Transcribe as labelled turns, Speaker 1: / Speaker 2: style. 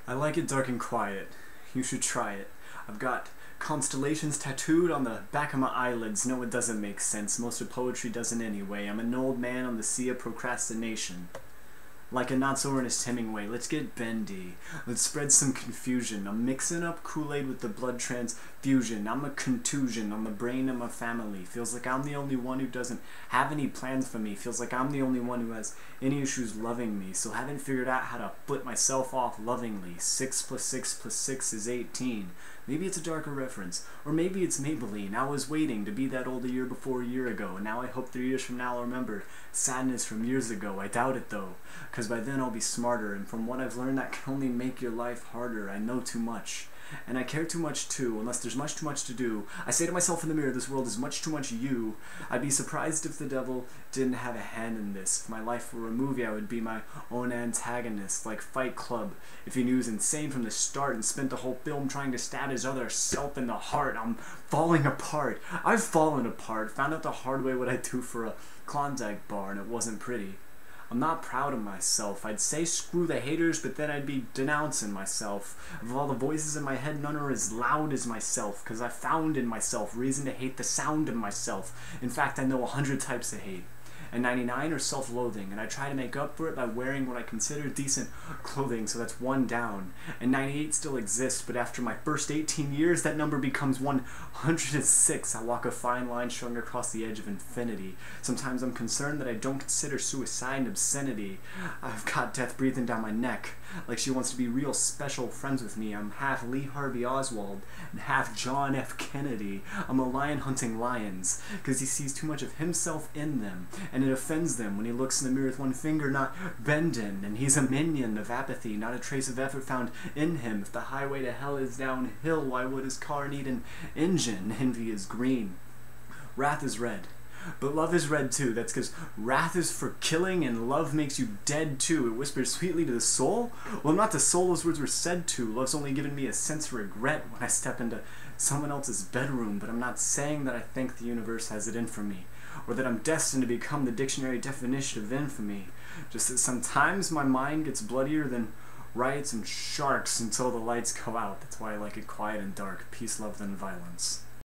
Speaker 1: I like it dark and quiet. You should try it. I've got constellations tattooed on the back of my eyelids. No, it doesn't make sense. Most of poetry doesn't anyway. I'm an old man on the sea of procrastination. Like a not-so-earnest Hemingway, let's get bendy. Let's spread some confusion. I'm mixing up Kool-Aid with the blood transfusion. I'm a contusion on the brain of my family. Feels like I'm the only one who doesn't have any plans for me. Feels like I'm the only one who has any issues loving me. So haven't figured out how to flip myself off lovingly. 6 + 6 + 6 is 18. Maybe it's a darker reference. Or maybe it's Maybelline. I was waiting to be that old a year before a year ago. And now I hope 3 years from now I'll remember sadness from years ago. I doubt it though. Because by then I'll be smarter, and from what I've learned that can only make your life harder. I know too much. And I care too much too, unless there's much too much to do. I say to myself in the mirror, this world is much too much you. I'd be surprised if the devil didn't have a hand in this. If my life were a movie, I would be my own antagonist, like Fight Club. If he knew he was insane from the start and spent the whole film trying to stab his other self in the heart. I'm falling apart. I've fallen apart. Found out the hard way what I do for a Klondike bar, and it wasn't pretty. I'm not proud of myself. I'd say screw the haters, but then I'd be denouncing myself. Of all the voices in my head, none are as loud as myself, because I found in myself reason to hate the sound of myself. In fact, I know 100 types of hate. And 99 are self-loathing, and I try to make up for it by wearing what I consider decent clothing, so that's 1 down. And 98 still exists, but after my first 18 years, that number becomes 106. I walk a fine line strung across the edge of infinity. Sometimes I'm concerned that I don't consider suicide an obscenity. I've got death breathing down my neck, like she wants to be real special friends with me. I'm half Lee Harvey Oswald and half John F. Kennedy. I'm a lion hunting lions, because he sees too much of himself in them. And it offends them when he looks in the mirror with one finger not bending. And he's a minion of apathy, not a trace of effort found in him. If the highway to hell is downhill, why would his car need an engine? Envy is green. Wrath is red. But love is red too. That's because wrath is for killing and love makes you dead too. It whispers sweetly to the soul. Well, I'm not the soul those words were said to. Love's only given me a sense of regret when I step into someone else's bedroom. But I'm not saying that I think the universe has it in for me, or that I'm destined to become the dictionary definition of infamy. Just that sometimes my mind gets bloodier than riots and sharks until the lights go out. That's why I like it quiet and dark. Peace, love, then violence.